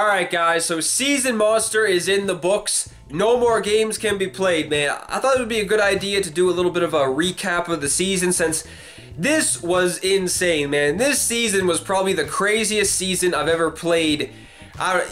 Alright guys, so Season Monster is in the books. No more games can be played, man. I thought it would be a good idea to do a little bit of a recap of the season since this was insane, man. This season was probably the craziest season I've ever played. I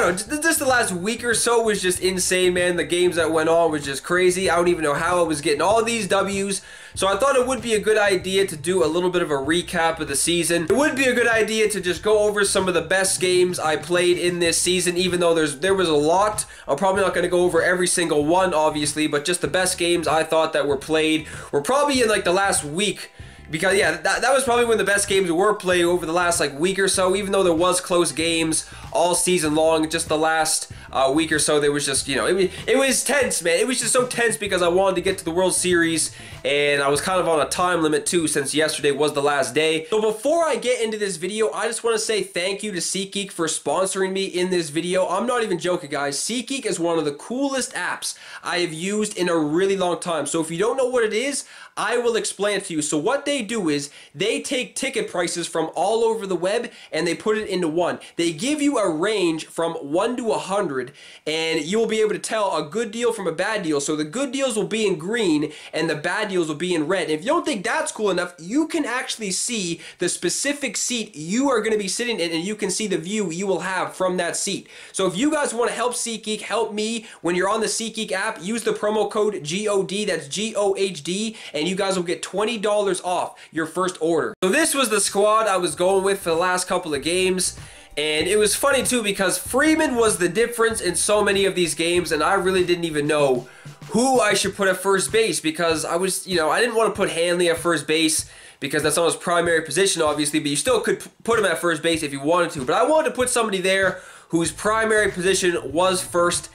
don't know, just the last week or so was just insane, man. The games that went on was just crazy. I don't even know how I was getting all these W's. So I thought it would be a good idea to do a little bit of a recap of the season. It would be a good idea to just go over some of the best games I played in this season, even though there was a lot. I'm probably not going to go over every single one, obviously, but just the best games I thought that were played were probably in like the last week. Because, yeah, that was probably when the best games were played over the last, like, week or so. Even though there was close games all season long, just the last week or so, there was just, you know, it was tense, man. It was just so tense because I wanted to get to the World Series, and I was kind of on a time limit, too, since yesterday was the last day. So before I get into this video, I just want to say thank you to SeatGeek for sponsoring me in this video. I'm not even joking, guys. SeatGeek is one of the coolest apps I have used in a really long time. So if you don't know what it is, I will explain it to you. So what they do is they take ticket prices from all over the web and they put it into one. They give you a range from 1 to 100 and you will be able to tell a good deal from a bad deal. So the good deals will be in green and the bad deals will be in red. If you don't think that's cool enough, you can actually see the specific seat you are going to be sitting in and you can see the view you will have from that seat. So if you guys want to help SeatGeek, help me when you're on the SeatGeek app, use the promo code GOD, that's GOHD, and you guys will get $20 off your first order. So this was the squad I was going with for the last couple of games. And it was funny too because Freeman was the difference in so many of these games and I really didn't even know who I should put at first base because I was, you know, I didn't want to put Hanley at first base because that's not his primary position obviously, but you still could put him at first base if you wanted to. But I wanted to put somebody there whose primary position was first.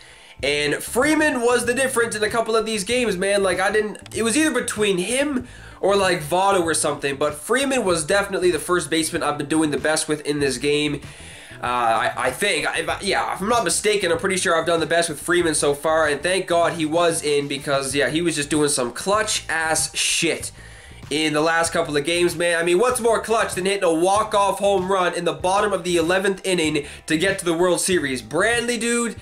And Freeman was the difference in a couple of these games, man. Like, it was either between him or like Votto or something, but Freeman was definitely the first baseman I've been doing the best with in this game. I think, if I'm not mistaken, I'm pretty sure I've done the best with Freeman so far, and thank God he was in because, yeah, he was just doing some clutch-ass shit in the last couple of games, man. I mean, what's more clutch than hitting a walk-off home run in the bottom of the 11th inning to get to the World Series? Brantley, dude,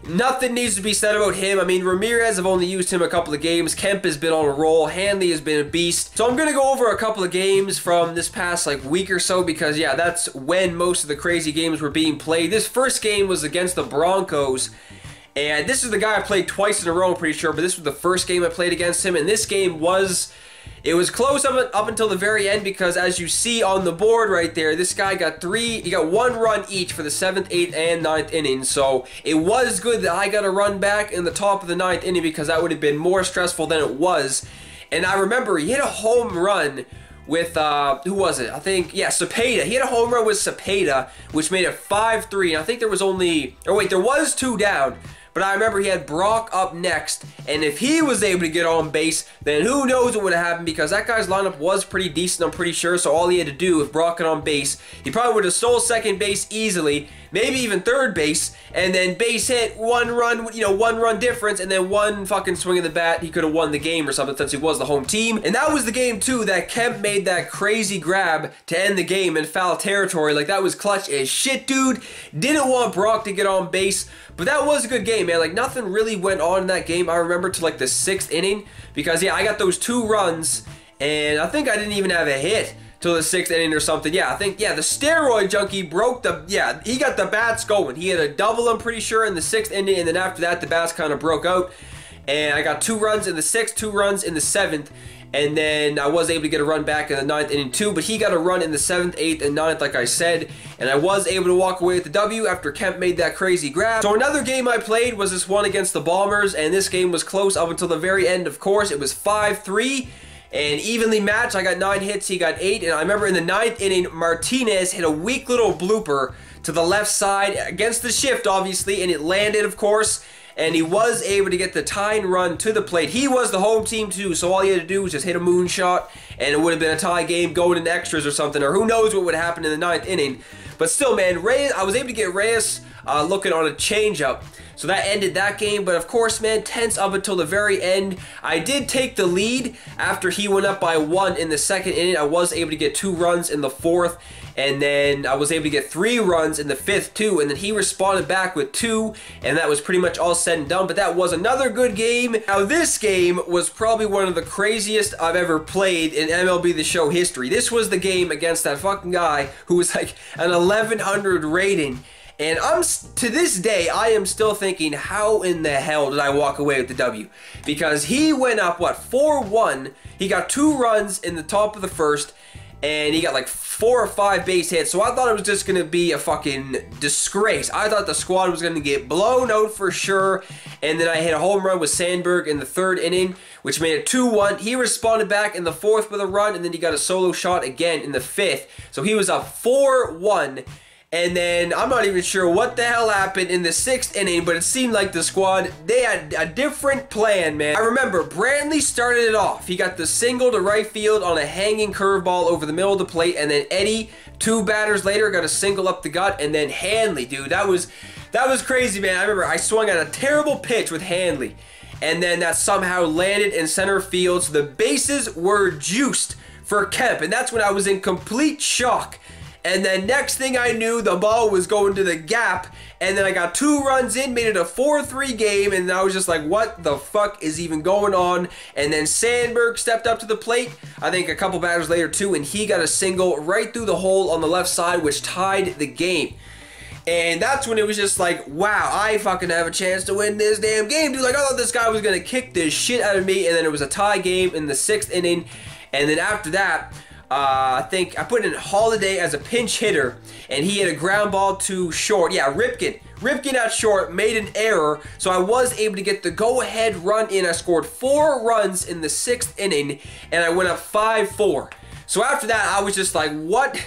nothing needs to be said about him. I mean, Ramirez, I've only used him a couple of games. Kemp has been on a roll. Hanley has been a beast. So I'm going to go over a couple of games from this past, like, week or so because, yeah, that's when most of the crazy games were being played. This first game was against the Broncos. And this is the guy I played twice in a row, I'm pretty sure. But this was the first game I played against him. And this game was... It was close up until the very end because as you see on the board right there, this guy got one run each for the 7th, 8th, and 9th inning. So it was good that I got a run back in the top of the 9th inning because that would have been more stressful than it was. And I remember he hit a home run with, who was it? I think, yeah, Cepeda. He hit a home run with Cepeda, which made it 5-3. And I think there was only, or wait, there was 2 down. But I remember he had Brock up next, and if he was able to get on base, then who knows what would have happened because that guy's lineup was pretty decent, I'm pretty sure, so all he had to do if Brock got on base, he probably would have stole second base easily, maybe even third base, and then base hit, one run difference, and then one fucking swing of the bat, he could have won the game or something since he was the home team. And that was the game, too, that Kemp made that crazy grab to end the game in foul territory. Like, that was clutch as shit, dude. Didn't want Brock to get on base, but that was a good game, man. Like, nothing really went on in that game, I remember, to, like, the 6th inning, because, yeah, I got those 2 runs, and I think I didn't even have a hit till the 6th inning or something. Yeah, I think, yeah, the steroid junkie broke he got the bats going. He had a double, I'm pretty sure, in the 6th inning, and then after that, the bats kind of broke out, and I got 2 runs in the 6th, 2 runs in the 7th, and then I was able to get a run back in the 9th inning too, but he got a run in the 7th, 8th, and 9th, like I said, and I was able to walk away with the W after Kemp made that crazy grab. So another game I played was this one against the Bombers, and this game was close up until the very end, of course. It was 5-3. And evenly matched. I got 9 hits, he got 8. And I remember in the 9th inning, Martinez hit a weak little blooper to the left side against the shift, obviously, and it landed, of course. And he was able to get the tying run to the plate. He was the home team, too, so all he had to do was just hit a moonshot, and it would have been a tie game going into extras or something, or who knows what would happen in the 9th inning. But still, man, Reyes, I was able to get Reyes looking on a changeup. So that ended that game, but of course, man, tense up until the very end. I did take the lead after he went up by 1 in the second inning. I was able to get 2 runs in the 4th, and then I was able to get 3 runs in the 5th too, and then he responded back with 2, and that was pretty much all said and done. But that was another good game. Now this game was probably one of the craziest I've ever played in MLB The Show history. This was the game against that fucking guy who was like an 1100 rating. And to this day, I am still thinking, how in the hell did I walk away with the W? Because he went up, what, 4-1. He got 2 runs in the top of the 1st, and he got like 4 or 5 base hits. So I thought it was just going to be a fucking disgrace. I thought the squad was going to get blown out for sure. And then I hit a home run with Sandberg in the 3rd inning, which made it 2-1. He responded back in the 4th with a run, and then he got a solo shot again in the 5th. So he was up 4-1. And then I'm not even sure what the hell happened in the 6th inning, but it seemed like the squad, they had a different plan, man. I remember Brantley started it off. He got the single to right field on a hanging curveball over the middle of the plate, and then Eddie, 2 batters later, got a single up the gut, and then Hanley, dude, that was crazy, man. I remember I swung at a terrible pitch with Hanley, and then that somehow landed in center field, so the bases were juiced for Kemp, and that's when I was in complete shock. And then next thing I knew, the ball was going to the gap, and then I got 2 runs in, made it a 4-3 game, and I was just like, what the fuck is even going on? And then Sandberg stepped up to the plate, I think a couple batters later too, and he got a single right through the hole on the left side, which tied the game. And that's when it was just like, wow, I fucking have a chance to win this damn game, dude. Like, I thought this guy was gonna kick this shit out of me, and then it was a tie game in the 6th inning, and then after that, I think I put in Holiday as a pinch hitter, and he hit a ground ball to short. Yeah, Ripken at short made an error, so I was able to get the go-ahead run in. I scored 4 runs in the 6th inning, and I went up 5-4. So after that, I was just like, what?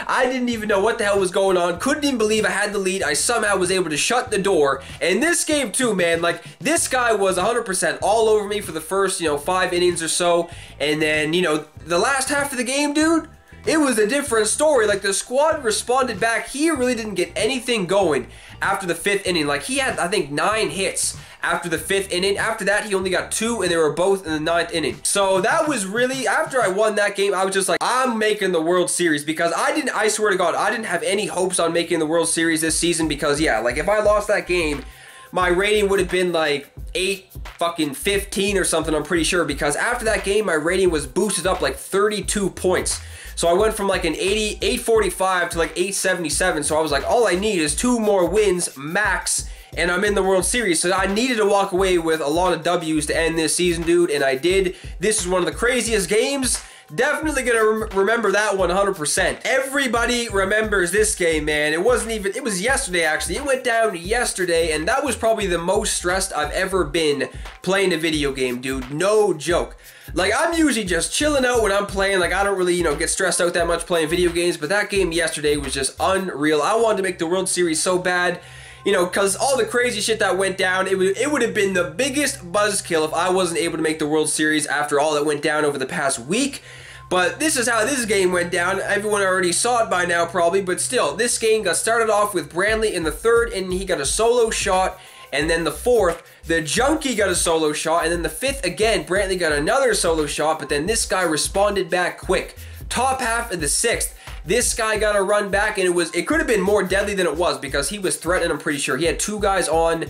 I didn't even know what the hell was going on. Couldn't even believe I had the lead. I somehow was able to shut the door. And this game too, man, like, this guy was 100% all over me for the first, 5 innings or so. And then, the last half of the game, dude, it was a different story. Like, the squad responded back. He really didn't get anything going after the 5th inning. Like, he had, I think, 9 hits after the 5th inning. After that, he only got 2, and they were both in the 9th inning. So that was really, after I won that game, I was just like, I'm making the World Series, because I swear to God, I didn't have any hopes on making the World Series this season, because yeah, like, if I lost that game, my rating would have been like 8-15 or something, I'm pretty sure, because after that game, my rating was boosted up like 32 points. So I went from like an 845 to like 877, so I was like, all I need is 2 more wins, max, and I'm in the World Series. So I needed to walk away with a lot of W's to end this season, dude, and I did. This is one of the craziest games. Definitely gonna remember that 100%. Everybody remembers this game, man. It was yesterday, actually. It went down yesterday, and that was probably the most stressed I've ever been playing a video game, dude. No joke. Like, I'm usually just chilling out when I'm playing. Like, I don't really, get stressed out that much playing video games, but that game yesterday was just unreal. I wanted to make the World Series so bad, because all the crazy shit that went down, it would have been the biggest buzzkill if I wasn't able to make the World Series after all that went down over the past week. But this is how this game went down. Everyone already saw it by now probably, but still, this game got started off with Brantley in the 3rd, and he got a solo shot, and then the 4th, the Junkie got a solo shot, and then the 5th again, Brantley got another solo shot, but then this guy responded back quick. Top half of the 6th, this guy got a run back, and it could have been more deadly than it was, because he was threatening, I'm pretty sure. He had 2 guys on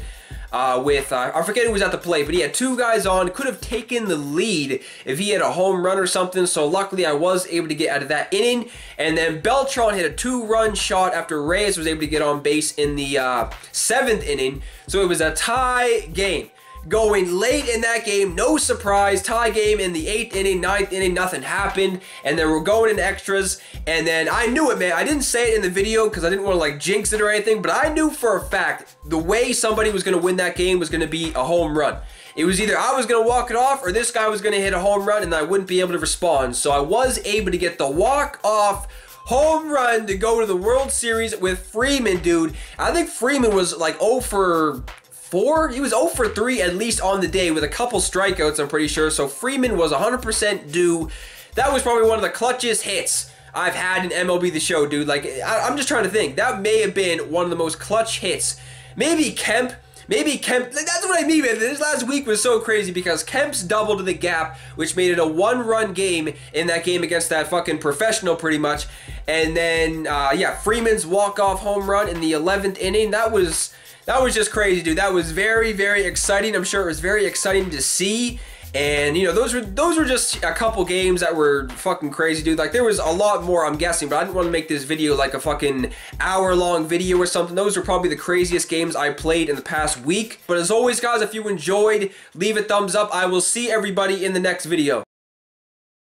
I forget who was at the plate, but he had 2 guys on, could have taken the lead if he had a home run or something, so luckily I was able to get out of that inning. And then Beltran hit a 2-run shot after Reyes was able to get on base in the 7th inning, so it was a tie game. Going late in that game, no surprise, tie game in the 8th inning, 9th inning, nothing happened, and then we're going in extras, and then I knew it, man. I didn't say it in the video because I didn't want to like jinx it or anything, but I knew for a fact the way somebody was going to win that game was going to be a home run. It was either I was going to walk it off or this guy was going to hit a home run and I wouldn't be able to respond, so I was able to get the walk-off home run to go to the World Series with Freeman, dude. I think Freeman was like 0 for 4? He was 0 for 3 at least on the day with a couple strikeouts, I'm pretty sure. So Freeman was 100% due. That was probably one of the clutchest hits I've had in MLB The Show, dude. Like, I'm just trying to think. That may have been one of the most clutch hits. Maybe Kemp. Like, that's what I mean, man. This last week was so crazy because Kemp's double to the gap, which made it a 1-run game in that game against that fucking professional, pretty much. And then, yeah, Freeman's walk-off home run in the 11th inning. That was just crazy, dude. That was very, very exciting. I'm sure it was very exciting to see. And, you know, those were just a couple games that were fucking crazy, dude. Like, there was a lot more, I'm guessing, but I didn't want to make this video like a fucking hour-long video or something. Those are probably the craziest games I played in the past week. But as always, guys, if you enjoyed, leave a thumbs up. I will see everybody in the next video.